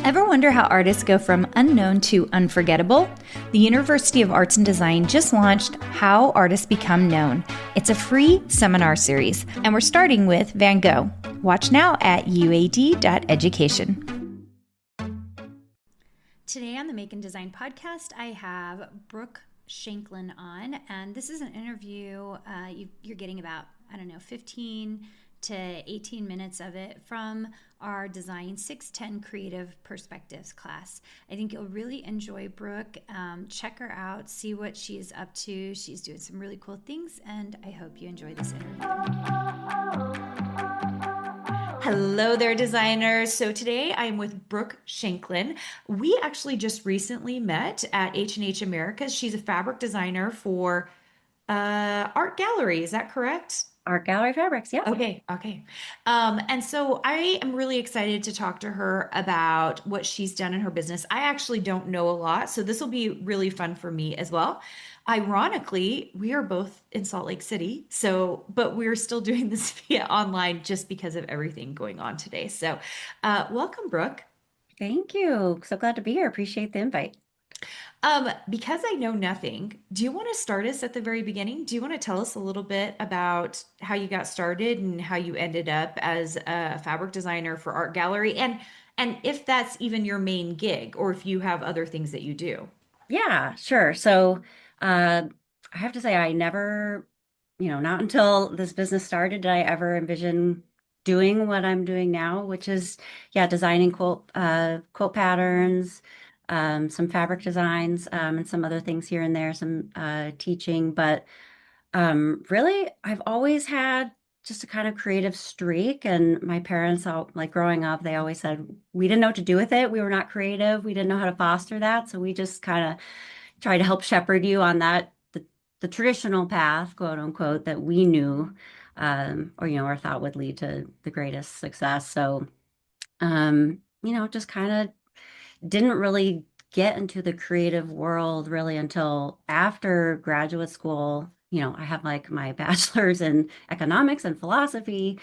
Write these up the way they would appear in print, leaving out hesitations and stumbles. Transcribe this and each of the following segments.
Ever wonder how artists go from unknown to unforgettable? The University of Arts and Design just launched How Artists Become Known. It's a free seminar series, and we're starting with Van Gogh. Watch now at uad.education. Today on the Make and Design podcast, I have Brooke Shankland on, and this is an interview you're getting about, 15 to 18 minutes of it from our Design 610 Creative Perspectives class. I think you'll really enjoy Brooke. Check her out, see what she's up to. She's doing some really cool things, and I hope you enjoy this interview. Hello there, designers. So today I'm with Brooke Shankland. We actually just recently met at H&H Americas. She's a fabric designer for Art Gallery. Is that correct? Art Gallery Fabrics, yeah. Okay. And so I am really excited to talk to her about what she's done in her business. I actually don't know a lot, so this will be really fun for me as well. Ironically, we are both in Salt Lake City, but we're still doing this via online just because of everything going on today. So, welcome, Brooke. Thank you. So glad to be here. Appreciate the invite. Because I know nothing, do you want to start us at the very beginning? Do you want to tell us a little bit about how you got started and how you ended up as a fabric designer for Art Gallery and if that's even your main gig or if you have other things that you do? Yeah, sure. So I have to say, I never, not until this business started did I ever envision doing what I'm doing now, which is, yeah, designing quilt patterns, some fabric designs, and some other things here and there, some teaching. But really, I've always had just a kind of creative streak, and my parents, all like growing up, they always said we didn't know what to do with it. We were not creative. We didn't know how to foster that, so we just kind of try to help shepherd you on the traditional path, quote unquote, that we knew, or thought would lead to the greatest success. So, just kind of didn't really get into the creative world really until after graduate school. I have like my bachelor's in economics and philosophy,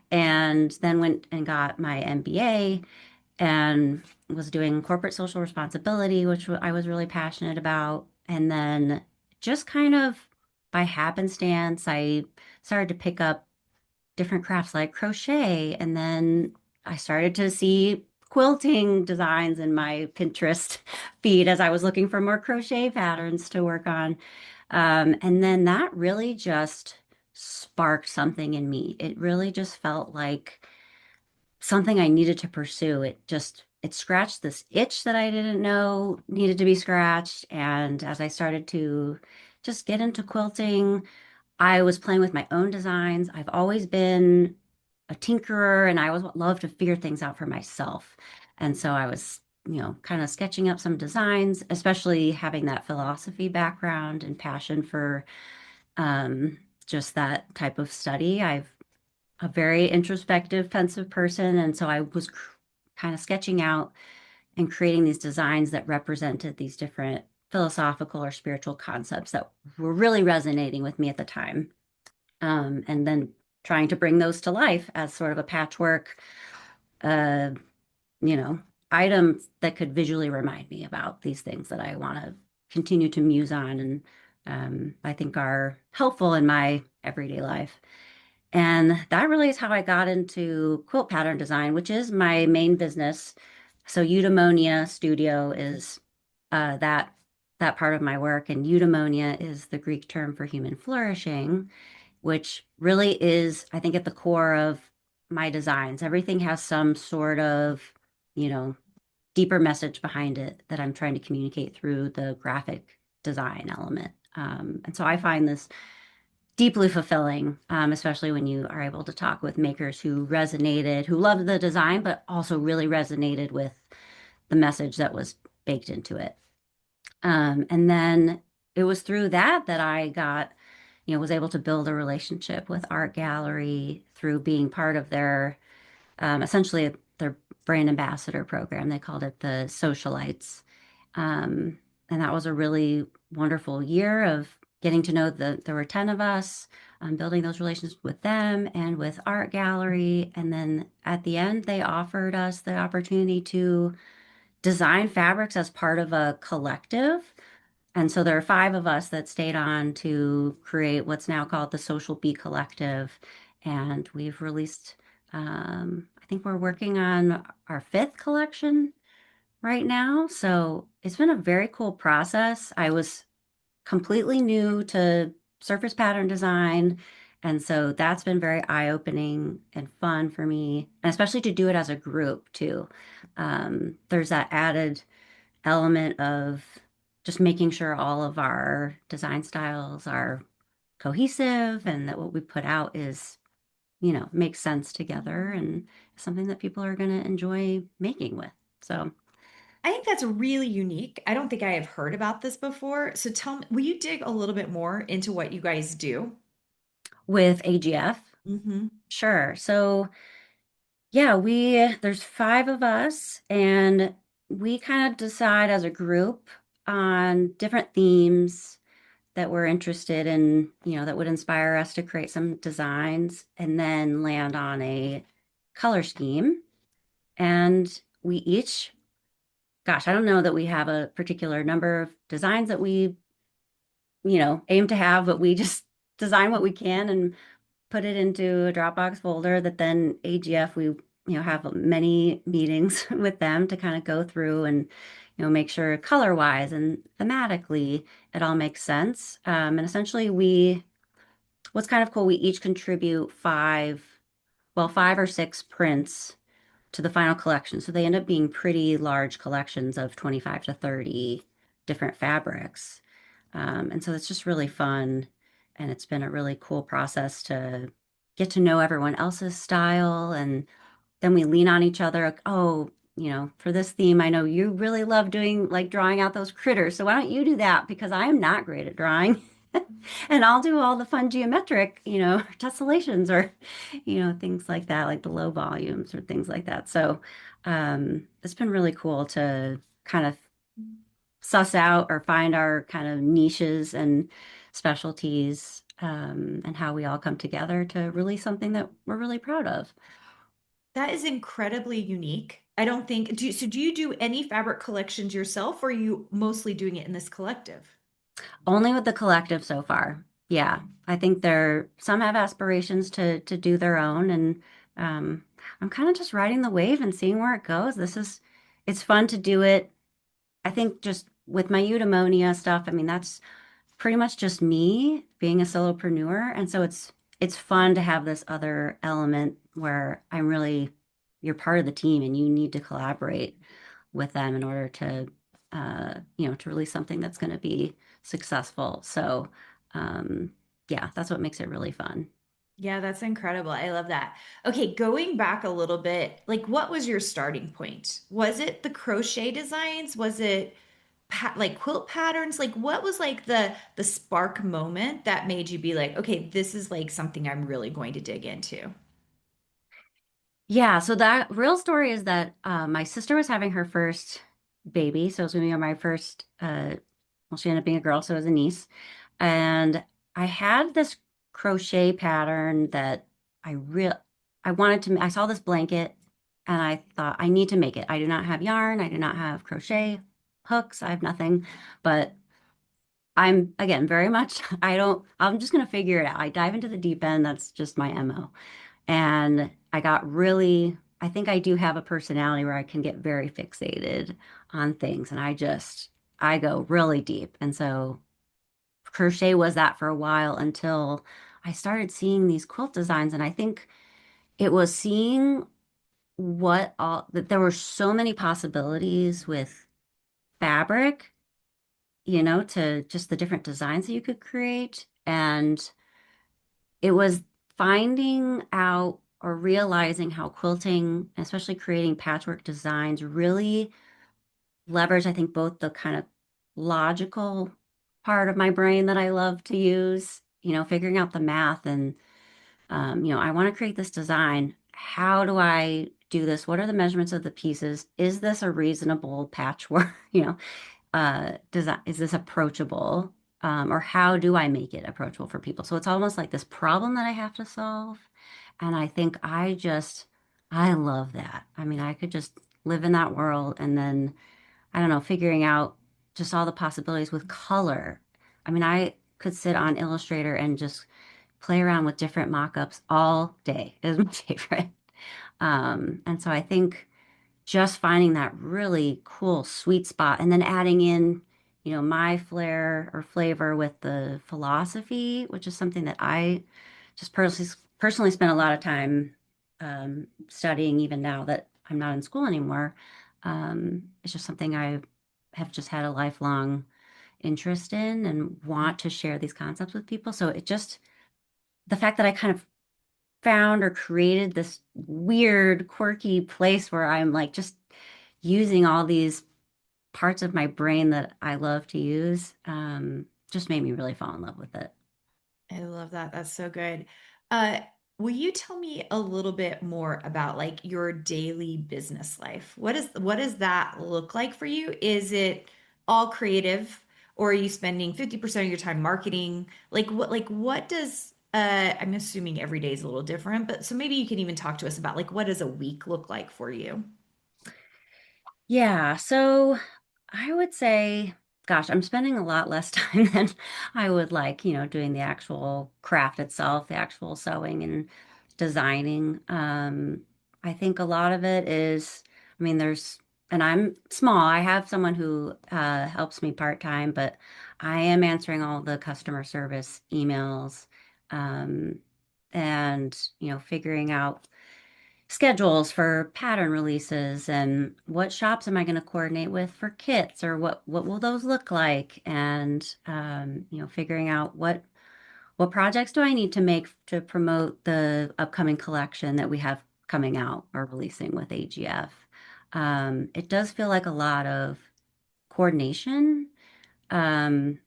and then went and got my MBA and was doing corporate social responsibility, which I was really passionate about. And then just kind of by happenstance, I started to pick up different crafts like crochet. And then I started to see quilting designs in my Pinterest feed as I was looking for more crochet patterns to work on. And then that really just sparked something in me. It really just felt like something I needed to pursue. It scratched this itch that I didn't know needed to be scratched. And as I started to just get into quilting, I was playing with my own designs. I've always been a tinkerer and I always love to figure things out for myself. And so I was, kind of sketching up some designs, especially having that philosophy background and passion for just that type of study. I've a very introspective, pensive person. And so I was kind of sketching out and creating these designs that represented these different philosophical or spiritual concepts that were really resonating with me at the time. And then trying to bring those to life as sort of a patchwork, uh, you know, items that could visually remind me about these things that I want to continue to muse on and I think are helpful in my everyday life. And that really is how I got into quilt pattern design, which is my main business. So eudaimonia studio is that part of my work, and eudaimonia is the Greek term for human flourishing, which really is, I think, at the core of my designs. Everything has some sort of, you know, deeper message behind it that I'm trying to communicate through the graphic design element. And so I find this deeply fulfilling, especially when you are able to talk with makers who loved the design, but also really resonated with the message that was baked into it. And then it was through that I got, was able to build a relationship with Art Gallery through being part of their, essentially their brand ambassador program. They called it the Socialites. And that was a really wonderful year of getting to know there were 10 of us, building those relations with them and with Art Gallery. And then at the end, they offered us the opportunity to design fabrics as part of a collective. And so there are five of us that stayed on to create what's now called the Social Bee Collective. And we've released, I think we're working on our fifth collection right now. So it's been a very cool process. I was completely new to surface pattern design. And so that's been very eye-opening and fun for me, and especially to do it as a group too. There's that added element of just making sure all of our design styles are cohesive and that what we put out is, makes sense together and something that people are going to enjoy making with. So I think that's really unique. I don't think I have heard about this before. So tell me, will you dig a little bit more into what you guys do? with AGF, Mm-hmm. sure. So yeah, there's five of us, and we kind of decide as a group on different themes that we're interested in, that would inspire us to create some designs and then land on a color scheme. And we each, gosh, I don't know that we have a particular number of designs that we, aim to have, but we just design what we can and put it into a Dropbox folder that then AGF, we, have many meetings with them to kind of go through and, make sure color wise and thematically it all makes sense. And essentially what's kind of cool, we each contribute five or six prints to the final collection. So they end up being pretty large collections of 25 to 30 different fabrics. And so it's just really fun. And it's been a really cool process to get to know everyone else's style. And then we lean on each other. Like, oh, for this theme, I know you really love doing like drawing out those critters. So why don't you do that? Because I am not great at drawing. And I'll do all the fun geometric, tessellations or, things like that, like the low volumes or things like that. So it's been really cool to kind of suss out or find our kind of niches and specialties, and how we all come together to release something that we're really proud of. That is incredibly unique. I don't think, do you do any fabric collections yourself, or are you mostly doing it in this collective? Only with the collective so far. Yeah, I think some have aspirations to do their own, and um, I'm kind of just riding the wave and seeing where it goes. It's fun to do it. I think just with my eudaimonia stuff, I mean, that's pretty much just me being a solopreneur. And so it's fun to have this other element where you're part of the team and you need to collaborate with them in order to release something that's going to be successful. So, yeah, that's what makes it really fun. Yeah, that's incredible. I love that. Okay, going back a little bit, like what was your starting point? Was it the crochet designs? Was it like quilt patterns? Like what was like the spark moment that made you be like, okay, this is like something I'm really going to dig into? Yeah, so that real story is that my sister was having her first baby. So it was going to be my first, well, she ended up being a girl, so it was a niece. And I had this crochet pattern that I real I wanted to, I saw this blanket and I thought, I need to make it. I do not have yarn, I do not have crochet hooks, I have nothing, but I'm again very much, I'm just going to figure it out. I dive into the deep end. That's just my MO. And I think I do have a personality where I can get very fixated on things and I go really deep. And so crochet was that for a while until I started seeing these quilt designs. And I think it was seeing that there were so many possibilities with fabric, to just the different designs that you could create. And it was finding out or realizing how quilting, especially creating patchwork designs, really leverage, I think, both the kind of logical part of my brain that I love to use, figuring out the math and, I want to create this design. How do I do this? What are the measurements of the pieces? Is this a reasonable patchwork? Is this approachable? Or how do I make it approachable for people? So it's almost like this problem that I have to solve. And I think I love that. I mean, I could just live in that world and then I don't know, figuring out just all the possibilities with color. I mean, I could sit on Illustrator and just play around with different mock-ups all day is my favorite. And so I think just finding that really cool sweet spot and then adding in, my flair or flavor with the philosophy, which is something that I just personally spent a lot of time studying, even now that I'm not in school anymore. It's just something I have just had a lifelong interest in and want to share these concepts with people. So the fact that I kind of found or created this weird, quirky place where I'm like just using all these parts of my brain that I love to use, just made me really fall in love with it. I love that. That's so good. Uh, will you tell me a little bit more about like your daily business life? What does that look like for you? Is it all creative, or are you spending 50% of your time marketing? What does I'm assuming every day is a little different, but so maybe you can even talk to us about like what does a week look like for you? Yeah, so I would say, gosh, I'm spending a lot less time than I would like, doing the actual craft itself, the actual sewing and designing. I think a lot of it is, I mean, and I'm small. I have someone who helps me part-time, but I am answering all the customer service emails, um, and, figuring out schedules for pattern releases and what shops am I going to coordinate with for kits or what will those look like, and figuring out what projects do I need to make to promote the upcoming collection that we have coming out or releasing with AGF. It does feel like a lot of coordination, um,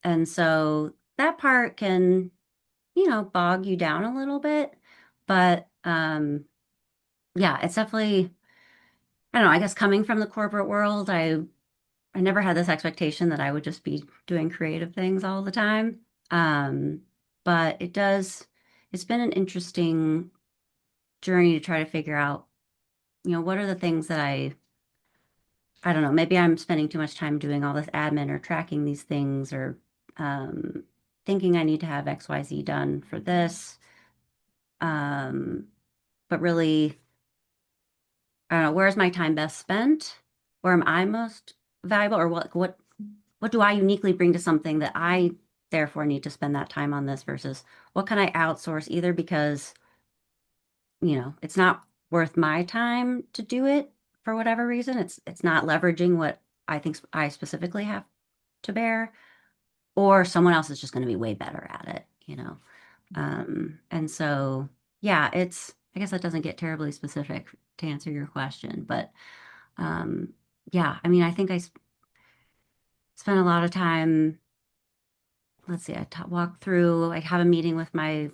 and so that part can bog you down a little bit, but yeah, it's definitely, I don't know, I guess coming from the corporate world, I never had this expectation that I would just be doing creative things all the time. Um, but it's been an interesting journey to try to figure out, what are the things that I don't know, maybe I'm spending too much time doing all this admin or tracking these things or um, thinking I need to have XYZ done for this. Um, but really, I don't know, where's my time best spent? Where am I most valuable? Or what do I uniquely bring to something that I therefore need to spend that time on this versus what can I outsource either because, it's not worth my time to do it for whatever reason. It's not leveraging what I think I specifically have to bear, or someone else is just going to be way better at it. And so yeah, I guess that doesn't get terribly specific to answer your question, but um, yeah, I mean, I think spent a lot of time. Let's see, walk through. I have a meeting with the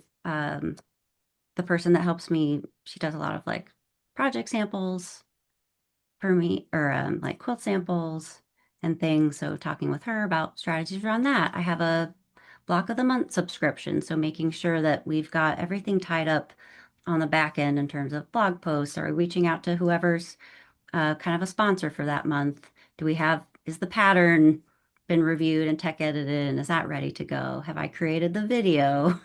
person that helps me. She does a lot of like project samples for me, or like quilt samples and things. So talking with her about strategies around that. I have a block of the month subscription, so making sure that we've got everything tied up on the back end in terms of blog posts or reaching out to whoever's kind of a sponsor for that month. Is the pattern been reviewed and tech edited and is that ready to go? Have I created the video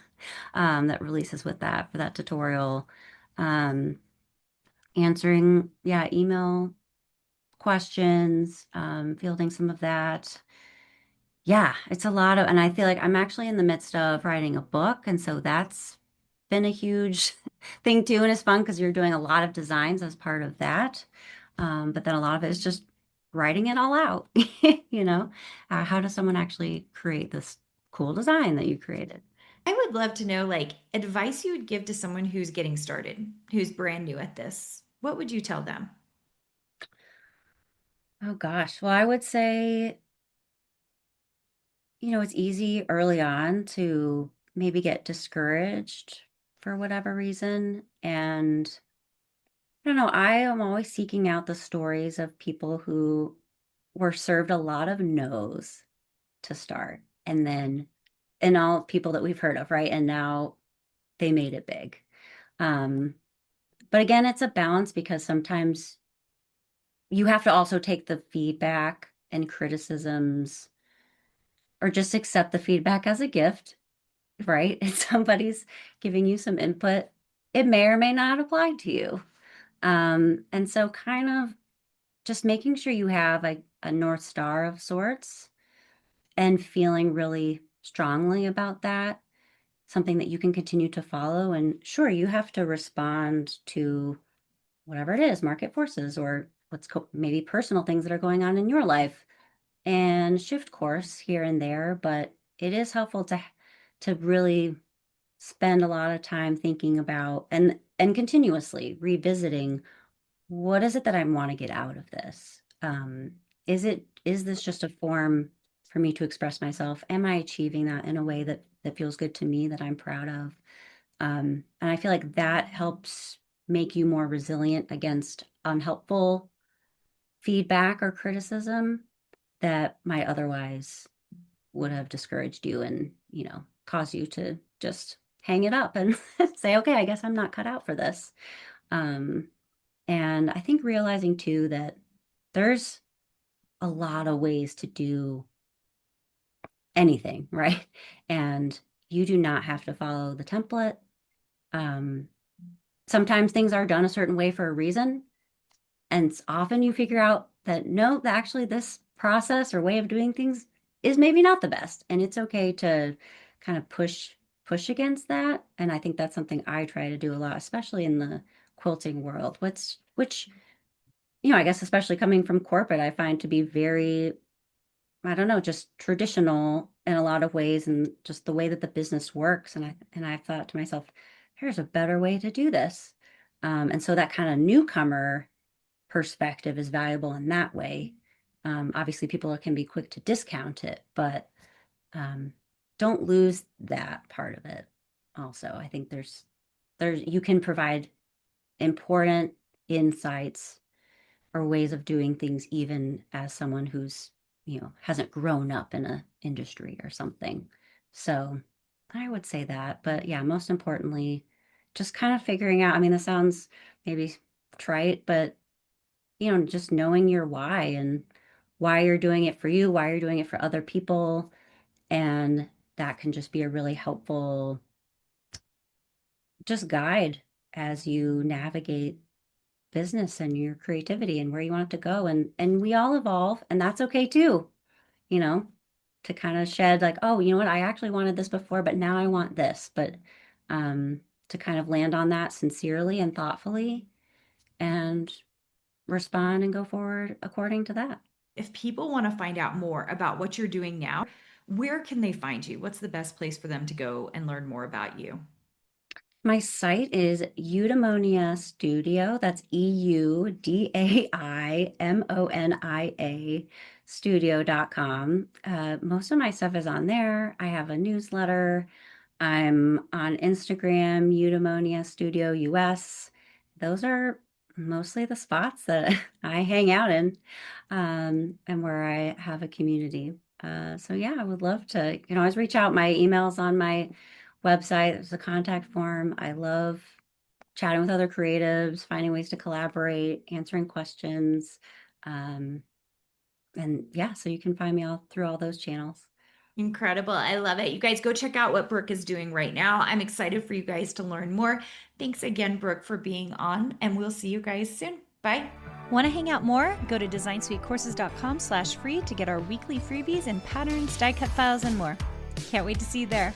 that releases with that for that tutorial? Um, Answering, yeah, email questions, fielding some of that. Yeah, it's a lot and I feel like I'm actually in the midst of writing a book. And so that's been a huge thing too. And it's fun because you're doing a lot of designs as part of that. But then a lot of it is just writing it all out, you know? How does someone actually create this cool design that you created? I would love to know like advice you would give to someone who's getting started, who's brand new at this. What would you tell them? Oh gosh. Well, I would say, it's easy early on to maybe get discouraged for whatever reason. And I don't know, I am always seeking out the stories of people who were served a lot of no's to start. And all people that we've heard of, right? And now they made it big. Um, but again, it's a balance because sometimes you have to also take the feedback and criticisms, or just accept the feedback as a gift, right? If somebody's giving you some input, it may or may not apply to you. And so kind of just making sure you have a North Star of sorts and feeling really strongly about that, something that you can continue to follow. And sure, you have to respond to whatever it is, market forces or maybe personal things that are going on in your life, and shift course here and there. But it is helpful to really spend a lot of time thinking about and continuously revisiting, what is it that I want to get out of this? Is this just a form for me to express myself? Am I achieving that in a way that feels good to me, that I'm proud of? And I feel like that helps make you more resilient against unhelpful feedback or criticism that might otherwise would have discouraged you and, cause you to just hang it up and say, okay, I guess I'm not cut out for this. Um, and I think realizing too that there's a lot of ways to do anything, right? And you do not have to follow the template. Um, Sometimes things are done a certain way for a reason. And often you figure out that no, that actually this process or way of doing things is maybe not the best. And it's okay to kind of push against that. And I think that's something I try to do a lot, especially in the quilting world, which, I guess especially coming from corporate, I find to be very, I don't know, just traditional in a lot of ways, and just the way that the business works. And I thought to myself, here's a better way to do this. And so that kind of newcomer perspective is valuable in that way. Obviously, people can be quick to discount it, but don't lose that part of it. Also, I think there's you can provide important insights or ways of doing things, even as someone who's hasn't grown up in a industry or something. So I would say that, but yeah, most importantly, just kind of figuring out. I mean, this sounds maybe trite, but just knowing your why and why you're doing it for you, why you're doing it for other people. And that can just be a really helpful just guide as you navigate business and your creativity and where you want it to go. And we all evolve, and that's okay too, you know, to kind of shed like, oh, you know what, I actually wanted this before, but now I want this. But to kind of land on that sincerely and thoughtfully and respond and go forward according to that. If people want to find out more about what you're doing now, where can they find you? What's the best place for them to go and learn more about you? My site is Eudaimonia Studio. That's EUDAIMONIA studio.com. Most of my stuff is on there. I have a newsletter. I'm on Instagram, Eudaimonia Studio US. Those are mostly the spots that I hang out in, and where I have a community. So yeah, I would love to, always reach out. My email's on my website. There's a contact form. I love chatting with other creatives, finding ways to collaborate, answering questions. Um, and yeah, so you can find me all through all those channels. Incredible. I love it. You guys go check out what Brooke is doing right now. I'm excited for you guys to learn more. Thanks again, Brooke, for being on, and we'll see you guys soon. Bye. Want to hang out more? Go to designsweetcourses.com/free to get our weekly freebies and patterns, die cut files, and more. Can't wait to see you there.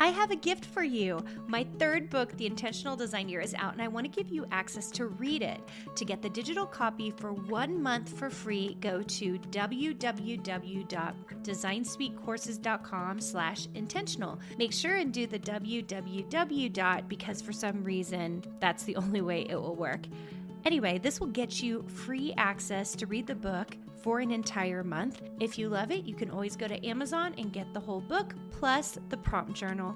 I have a gift for you. My third book, The Intentional Design Year, is out, and I want to give you access to read it. To get the digital copy for 1 month for free, go to www.designsweetcourses.com/intentional. Make sure and do the www. Because for some reason, that's the only way it will work. Anyway, this will get you free access to read the book for an entire month. If you love it, you can always go to Amazon and get the whole book plus the prompt journal.